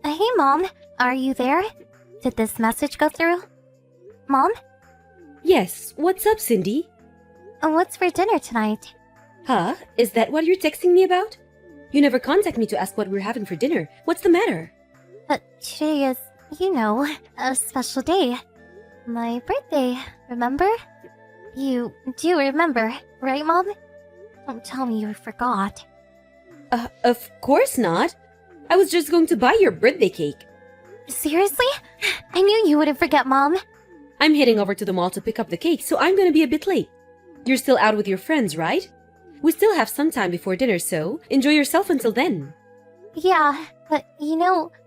Hey, Mom. Are you there? Did this message go through? Mom? Yes, what's up, Cindy? What's for dinner tonight? Huh? Is that what you're texting me about? You never contact me to ask what we're having for dinner. What's the matter? Today is, a special day. My birthday, remember? You do remember, right, Mom? Don't tell me you forgot. Of course not. I was just going to buy your birthday cake. Seriously? I knew you wouldn't forget, Mom. I'm heading over to the mall to pick up the cake, so I'm gonna be a bit late. You're still out with your friends, right? We still have some time before dinner, so enjoy yourself until then. Yeah, but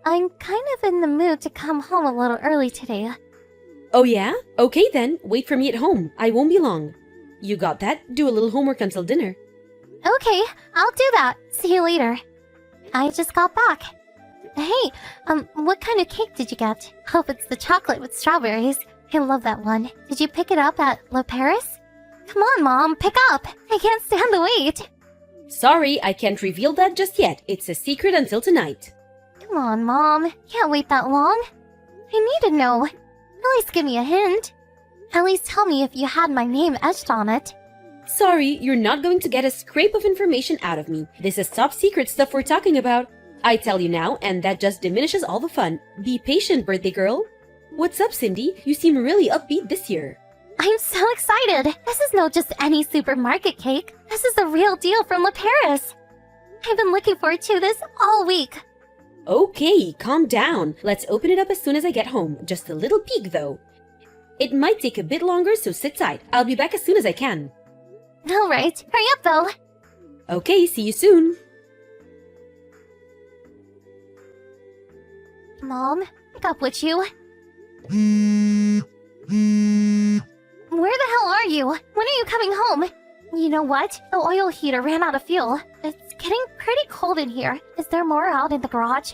I'm kind of in the mood to come home a little early today. Oh yeah? Okay then, wait for me at home. I won't be long. You got that? Do a little homework until dinner. Okay, I'll do that. See you later. I just got back. Hey, what kind of cake did you get? Hope it's the chocolate with strawberries. I love that one. Did you pick it up at Le Paris? Come on, Mom, pick up. I can't stand the wait. Sorry, I can't reveal that just yet. It's a secret until tonight. Come on, Mom. Can't wait that long. I need to know. At least give me a hint. At least tell me if you had my name etched on it. Sorry, you're not going to get a scrape of information out of me. This is top secret stuff we're talking about. I tell you now, and that just diminishes all the fun. Be patient, birthday girl. What's up, Cindy? You seem really upbeat this year. I'm so excited. This is not just any supermarket cake. This is the real deal from Le Paris. I've been looking forward to this all week. Okay, calm down. Let's open it up as soon as I get home. Just a little peek, though. It might take a bit longer, so sit tight. I'll be back as soon as I can. All right, hurry up, though. Okay, see you soon. Mom, pick up with you. Where the hell are you? When are you coming home? You know what? The oil heater ran out of fuel. It's getting pretty cold in here. Is there more out in the garage?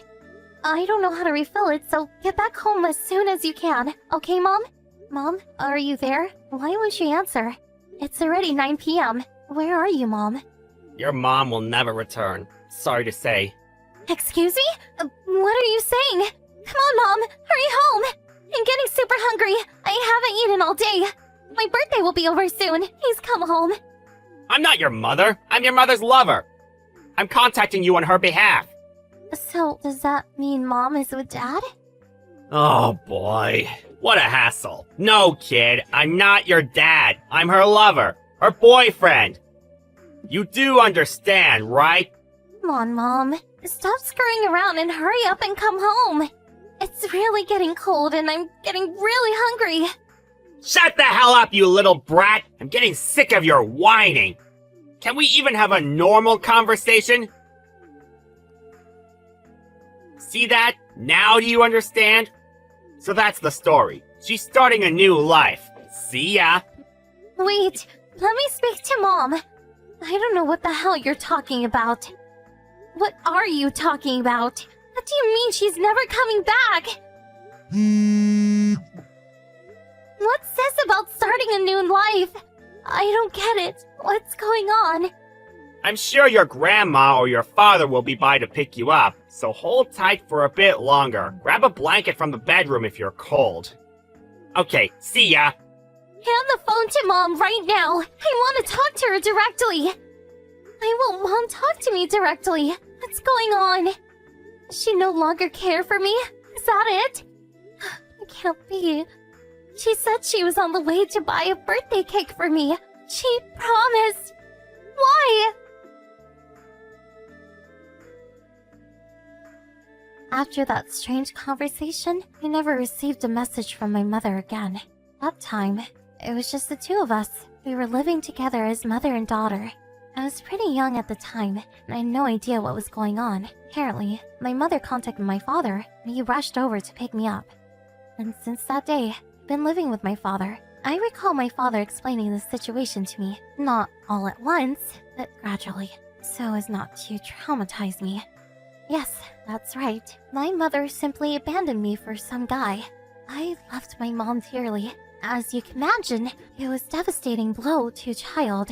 I don't know how to refill it, so get back home as soon as you can. Okay, Mom? Mom, are you there? Why won't you answer? It's already 9 p.m. Where are you, Mom? Your mom will never return. Sorry to say. Excuse me? What are you saying? Come on, Mom! Hurry home! I'm getting super hungry. I haven't eaten all day. My birthday will be over soon. Please come home. I'm not your mother. I'm your mother's lover. I'm contacting you on her behalf. So, does that mean Mom is with Dad? Oh boy. What a hassle. No, kid. I'm not your dad. I'm her lover. Her boyfriend. You do understand, right? Come on, Mom. Stop screwing around and hurry up and come home. It's really getting cold and I'm getting really hungry. Shut the hell up, you little brat! I'm getting sick of your whining. Can we even have a normal conversation? See that? Now do you understand? So that's the story. She's starting a new life. See ya. Wait, let me speak to Mom. I don't know what the hell you're talking about. What are you talking about? What do you mean she's never coming back? What's this about starting a new life? I don't get it. What's going on? I'm sure your grandma or your father will be by to pick you up, so hold tight for a bit longer. Grab a blanket from the bedroom if you're cold. Okay, see ya. Hand the phone to Mom right now. I want to talk to her directly. I want Mom talk to me directly. What's going on? Does she no longer care for me? Is that it? It can't be. She said she was on the way to buy a birthday cake for me. She promised. Why? After that strange conversation, I never received a message from my mother again. That time, it was just the two of us. We were living together as mother and daughter. I was pretty young at the time, and I had no idea what was going on. Apparently, my mother contacted my father, and he rushed over to pick me up. And since that day, I've been living with my father. I recall my father explaining the situation to me, not all at once, but gradually, so as not to traumatize me. Yes, that's right. My mother simply abandoned me for some guy. I loved my mom dearly. As you can imagine, it was a devastating blow to a child.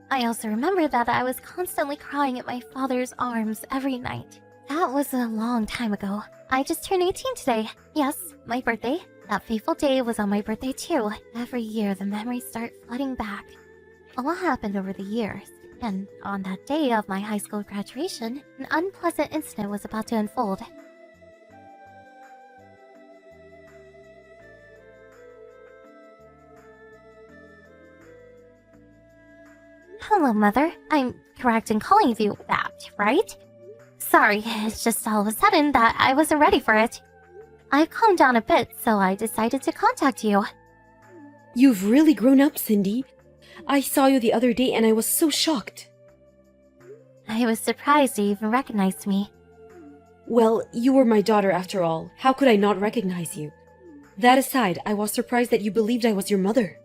I also remember that I was constantly crying at my father's arms every night. That was a long time ago. I just turned 18 today. Yes, my birthday. That fateful day was on my birthday too. Every year the memories start flooding back. A lot happened over the years. And on that day of my high school graduation, an unpleasant incident was about to unfold. Hello, Mother. I'm correct in calling you that, right? Sorry, it's just all of a sudden that I wasn't ready for it. I've calmed down a bit, so I decided to contact you. You've really grown up, Cindy. I saw you the other day and I was so shocked. I was surprised you even recognized me. Well, you were my daughter after all. How could I not recognize you? That aside, I was surprised that you believed I was your mother.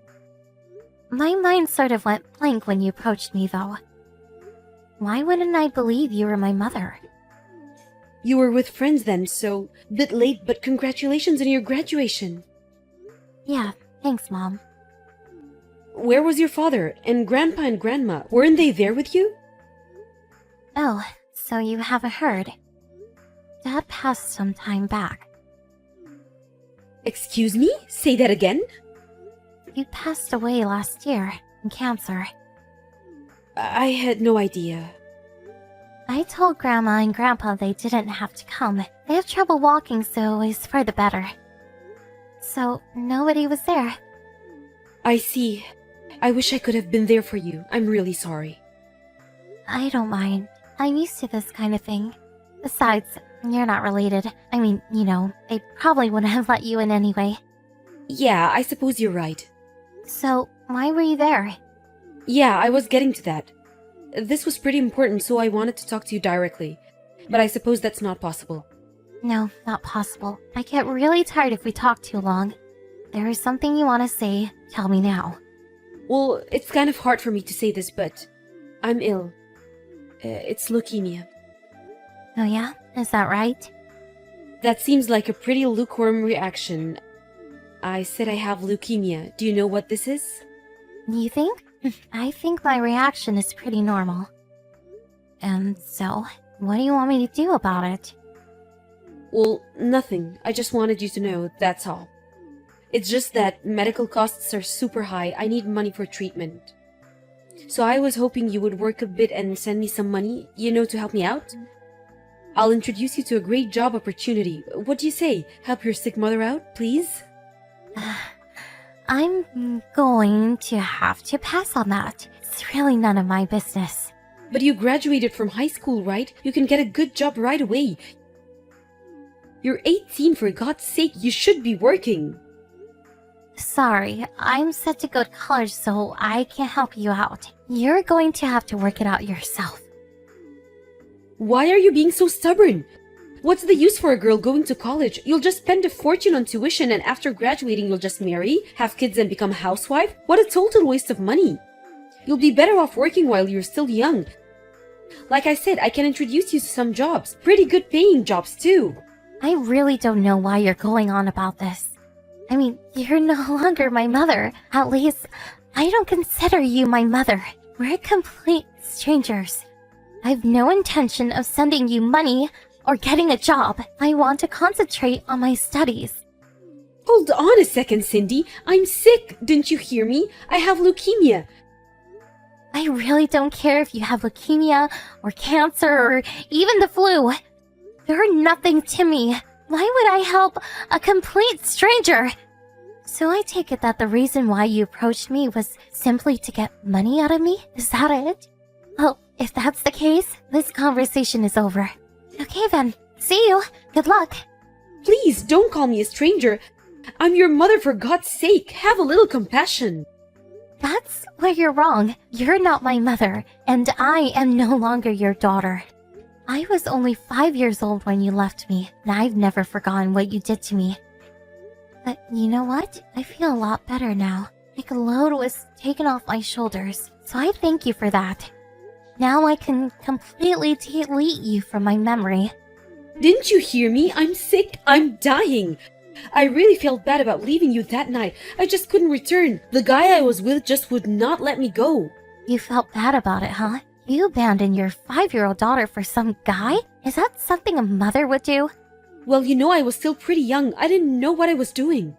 My mind sort of went blank when you approached me, though. Why wouldn't I believe you were my mother? You were with friends then, so bit late, but congratulations on your graduation. Yeah, thanks, Mom. Where was your father and grandpa and grandma? Weren't they there with you? Oh, so you haven't heard. Dad passed some time back. Excuse me? Say that again? He passed away last year from cancer. I had no idea. I told Grandma and Grandpa they didn't have to come. They have trouble walking, so it's for the better. So, nobody was there. I see. I wish I could have been there for you. I'm really sorry. I don't mind. I'm used to this kind of thing. Besides, you're not related. I mean, you know, they probably wouldn't have let you in anyway. Yeah, I suppose you're right. So, why were you there? Yeah, I was getting to that. This was pretty important, so I wanted to talk to you directly. But I suppose that's not possible. No, not possible. I get really tired if we talk too long. There is something you want to say, tell me now. Well, it's kind of hard for me to say this, but I'm ill. It's leukemia. Oh yeah? Is that right? That seems like a pretty lukewarm reaction. I said I have leukemia. Do you know what this is? You think? I think my reaction is pretty normal. And so, what do you want me to do about it? Well, nothing. I just wanted you to know, that's all. It's just that medical costs are super high. I need money for treatment. So I was hoping you would work a bit and send me some money, to help me out. I'll introduce you to a great job opportunity. What do you say? Help your sick mother out, please? I'm going to have to pass on that. It's really none of my business. But you graduated from high school, right? You can get a good job right away. You're 18, for God's sake, you should be working. Sorry, I'm set to go to college, so I can't help you out. You're going to have to work it out yourself. Why are you being so stubborn? What's the use for a girl going to college? You'll just spend a fortune on tuition, and after graduating you'll just marry, have kids and become a housewife? What a total waste of money. You'll be better off working while you're still young. Like I said, I can introduce you to some jobs. Pretty good paying jobs too. I really don't know why you're going on about this. I mean, you're no longer my mother. At least, I don't consider you my mother. We're complete strangers. I've no intention of sending you money or getting a job. I want to concentrate on my studies. Hold on a second, Cindy. I'm sick. Didn't you hear me? I have leukemia. I really don't care if you have leukemia or cancer or even the flu. You're nothing to me. Why would I help a complete stranger? So I take it that the reason why you approached me was simply to get money out of me? Is that it? Well, if that's the case, this conversation is over. Okay then, see you. Good luck. Please, don't call me a stranger. I'm your mother, for God's sake. Have a little compassion. That's where you're wrong. You're not my mother, and I am no longer your daughter. I was only 5 years old when you left me, and I've never forgotten what you did to me. But you know what? I feel a lot better now. Like a load was taken off my shoulders, so I thank you for that. Now I can completely delete you from my memory. Didn't you hear me? I'm sick. I'm dying. I really felt bad about leaving you that night. I just couldn't return. The guy I was with just would not let me go. You felt bad about it, huh? You abandoned your 5-year-old daughter for some guy? Is that something a mother would do? Well, you know I was still pretty young. I didn't know what I was doing.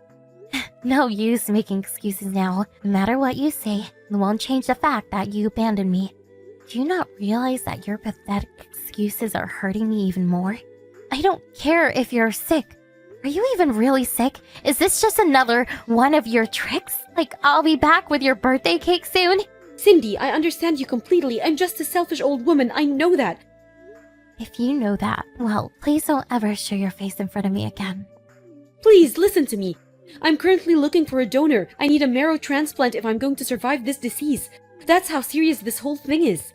No use making excuses now. No matter what you say, it won't change the fact that you abandoned me. Do you not realize that your pathetic excuses are hurting me even more? I don't care if you're sick. Are you even really sick? Is this just another one of your tricks? Like, I'll be back with your birthday cake soon? Cindy, I understand you completely. I'm just a selfish old woman. I know that. If you know that, well, please don't ever show your face in front of me again. Please, listen to me. I'm currently looking for a donor. I need a marrow transplant if I'm going to survive this disease. That's how serious this whole thing is.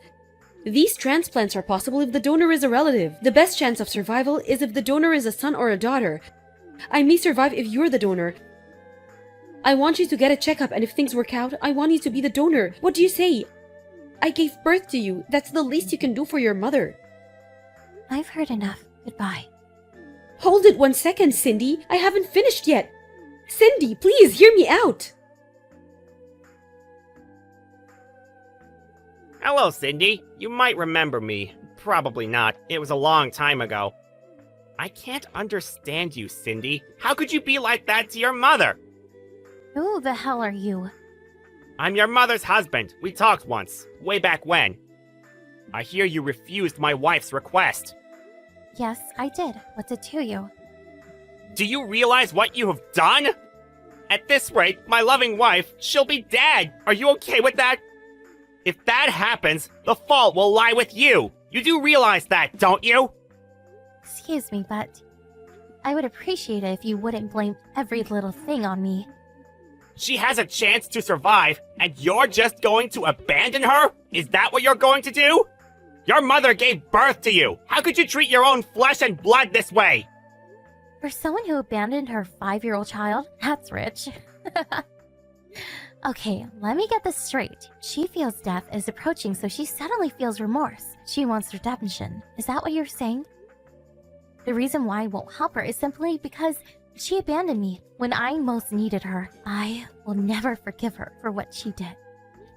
These transplants are possible if the donor is a relative. The best chance of survival is if the donor is a son or a daughter. I may survive if you're the donor. I want you to get a checkup, and if things work out, I want you to be the donor. What do you say? I gave birth to you. That's the least you can do for your mother. I've heard enough. Goodbye. Hold it 1 second, Cindy. I haven't finished yet. Cindy, please hear me out. Hello, Cindy. You might remember me. Probably not. It was a long time ago. I can't understand you, Cindy. How could you be like that to your mother? Who the hell are you? I'm your mother's husband. We talked once, way back when. I hear you refused my wife's request. Yes, I did. What's it to you? Do you realize what you have done? At this rate, my loving wife, she'll be dead. Are you okay with that? If that happens, the fault will lie with you. You do realize that, don't you? Excuse me, but I would appreciate it if you wouldn't blame every little thing on me. She has a chance to survive, and you're just going to abandon her? Is that what you're going to do? Your mother gave birth to you. How could you treat your own flesh and blood this way? For someone who abandoned her 5-year-old child, that's rich. Okay, let me get this straight. She feels death is approaching, so she suddenly feels remorse. She wants redemption. Is that what you're saying? The reason why I won't help her is simply because she abandoned me when I most needed her. I will never forgive her for what she did.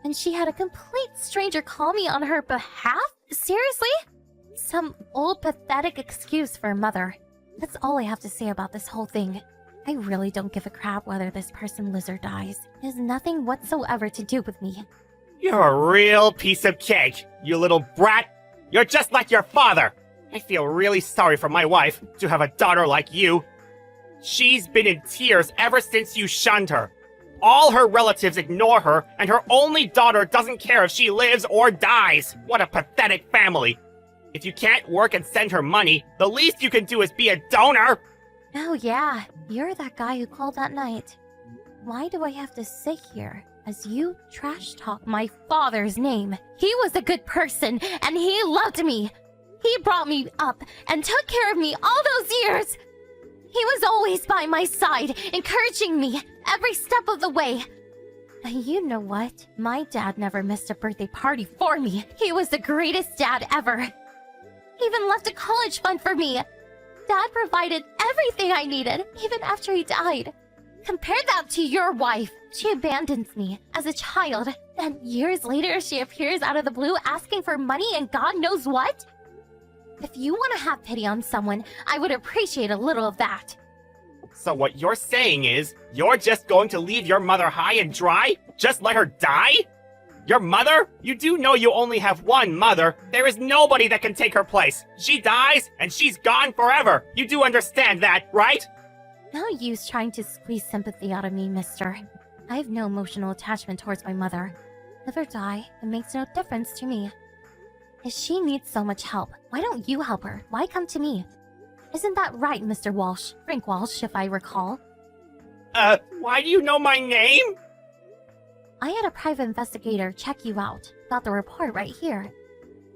And she had a complete stranger call me on her behalf? Seriously? Some old pathetic excuse for a mother. That's all I have to say about this whole thing. I really don't give a crap whether this person lives or dies. It has nothing whatsoever to do with me. You're a real piece of cake, you little brat. You're just like your father. I feel really sorry for my wife to have a daughter like you. She's been in tears ever since you shunned her. All her relatives ignore her, and her only daughter doesn't care if she lives or dies. What a pathetic family. If you can't work and send her money, the least you can do is be a donor. Oh yeah, you're that guy who called that night. Why do I have to sit here as you trash talk my father's name? He was a good person, and he loved me. He brought me up and took care of me all those years. He was always by my side, encouraging me every step of the way. And you know what? My dad never missed a birthday party for me. He was the greatest dad ever. He even left a college fund for me. Dad provided everything I needed, even after he died. Compare that to your wife. She abandons me as a child. Then years later, she appears out of the blue asking for money and God knows what? If you want to have pity on someone, I would appreciate a little of that. So what you're saying is, you're just going to leave your mother high and dry? Just let her die? Your mother? You do know you only have one mother. There is nobody that can take her place. She dies, and she's gone forever. You do understand that, right? No use trying to squeeze sympathy out of me, mister. I have no emotional attachment towards my mother. Live or die, it makes no difference to me. If she needs so much help, why don't you help her? Why come to me? Isn't that right, Mr. Walsh? Frank Walsh, if I recall. Why do you know my name? I had a private investigator check you out. Got the report right here.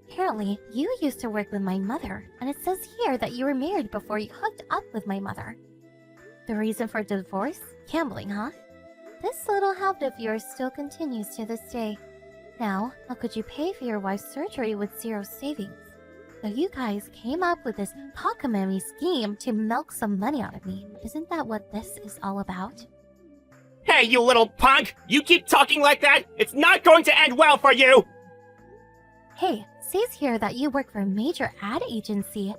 Apparently, you used to work with my mother, and it says here that you were married before you hooked up with my mother. The reason for divorce? Gambling, huh? This little habit of yours still continues to this day. Now, how could you pay for your wife's surgery with zero savings? So you guys came up with this cockamamie scheme to milk some money out of me. Isn't that what this is all about? Hey, you little punk! You keep talking like that, it's not going to end well for you! Hey, says here that you work for a major ad agency.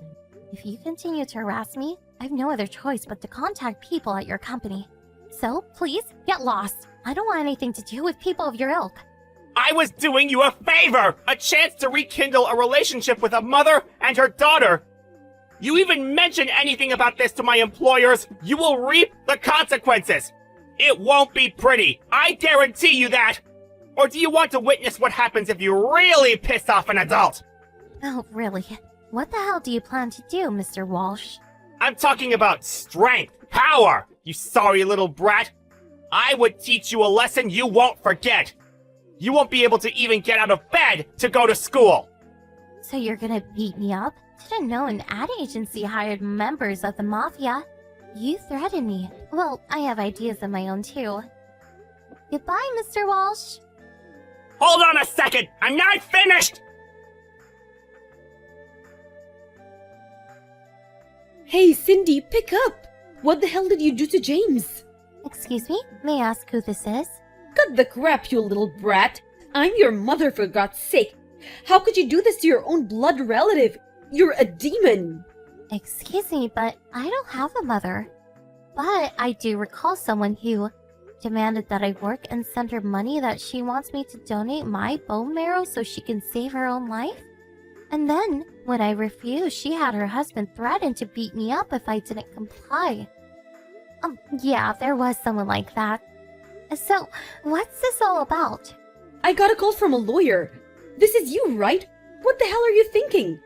If you continue to harass me, I have no other choice but to contact people at your company. So, please, get lost. I don't want anything to do with people of your ilk. I was doing you a favor! A chance to rekindle a relationship with a mother and her daughter! You even mention anything about this to my employers, you will reap the consequences! It won't be pretty, I guarantee you that! Or do you want to witness what happens if you really piss off an adult? Oh, really? What the hell do you plan to do, Mr. Walsh? I'm talking about strength, power, you sorry little brat! I would teach you a lesson you won't forget! You won't be able to even get out of bed to go to school! So you're gonna beat me up? Didn't know an ad agency hired members of the mafia. You threatened me. Well, I have ideas of my own too. Goodbye, Mr. Walsh. Hold on a second! I'm not finished! Hey, Cindy, pick up! What the hell did you do to James? Excuse me? May I ask who this is? Cut the crap, you little brat! I'm your mother, for God's sake! How could you do this to your own blood relative? You're a demon! Excuse me, but I don't have a mother. But I do recall someone who demanded that I work and send her money that she wants me to donate my bone marrow so she can save her own life. And then, when I refused, she had her husband threaten to beat me up if I didn't comply. Yeah, there was someone like that. So, what's this all about? I got a call from a lawyer. This is you, right? What the hell are you thinking?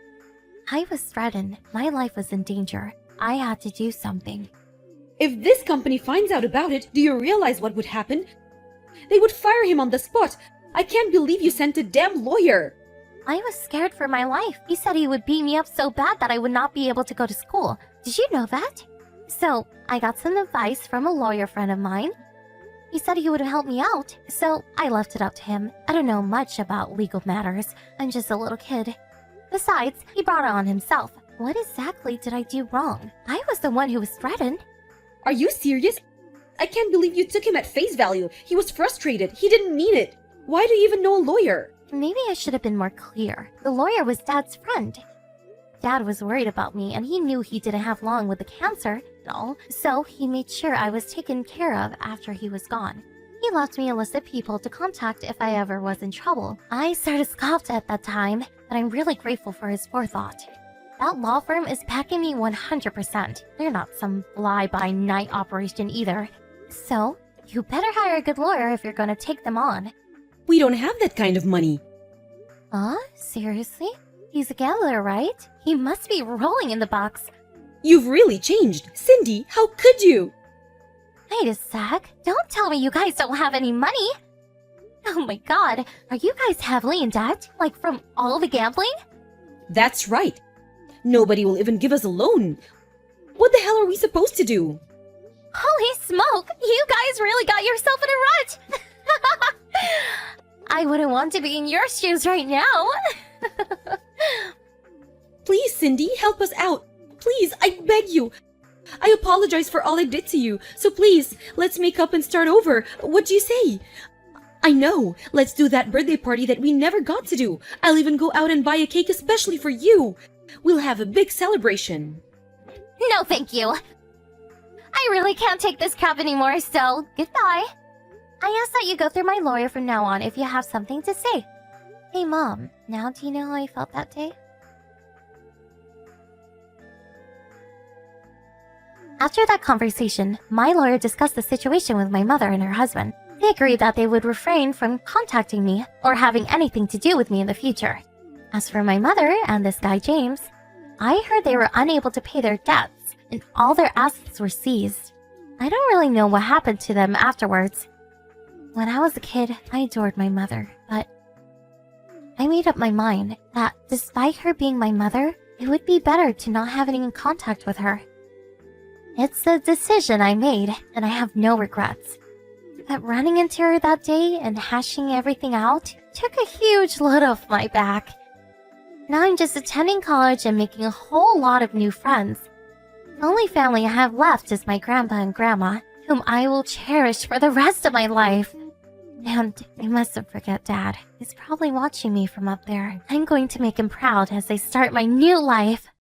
I was threatened. My life was in danger. I had to do something. If this company finds out about it, do you realize what would happen? They would fire him on the spot. I can't believe you sent a damn lawyer. I was scared for my life. He said he would beat me up so bad that I would not be able to go to school. Did you know that? So, I got some advice from a lawyer friend of mine. He said he would help me out, so I left it up to him. I don't know much about legal matters. I'm just a little kid. Besides, he brought it on himself. What exactly did I do wrong? I was the one who was threatened. Are you serious? I can't believe you took him at face value. He was frustrated. He didn't mean it. Why do you even know a lawyer? Maybe I should have been more clear. The lawyer was Dad's friend. Dad was worried about me, and he knew he didn't have long with the cancer and all, so he made sure I was taken care of after he was gone. He left me a list of people to contact if I ever was in trouble. I sort of scoffed at that time, but I'm really grateful for his forethought. That law firm is backing me 100%. They're not some fly-by-night operation either. So, you better hire a good lawyer if you're gonna take them on. We don't have that kind of money. Seriously? He's a gambler, right? He must be rolling in the box. You've really changed. Cindy, how could you? Wait a sec. Don't tell me you guys don't have any money. Oh my god, are you guys heavily in debt? Like from all the gambling? That's right. Nobody will even give us a loan. What the hell are we supposed to do? Holy smoke! You guys really got yourself in a rut! I wouldn't want to be in your shoes right now. Please, Cindy, help us out. Please, I beg you. I apologize for all I did to you. So please, let's make up and start over. What do you say? I know. Let's do that birthday party that we never got to do. I'll even go out and buy a cake especially for you. We'll have a big celebration. No, thank you. I really can't take this crap anymore, so goodbye. I ask that you go through my lawyer from now on if you have something to say. Hey, Mom, now do you know how I felt that day? After that conversation, my lawyer discussed the situation with my mother and her husband. They agreed that they would refrain from contacting me or having anything to do with me in the future. As for my mother and this guy James, I heard they were unable to pay their debts and all their assets were seized. I don't really know what happened to them afterwards. When I was a kid, I adored my mother, but I made up my mind that despite her being my mother, it would be better to not have any contact with her. It's a decision I made, and I have no regrets. But running into her that day and hashing everything out took a huge load off my back. Now I'm just attending college and making a whole lot of new friends. The only family I have left is my grandpa and grandma, whom I will cherish for the rest of my life. And I mustn't forget Dad. He's probably watching me from up there. I'm going to make him proud as I start my new life.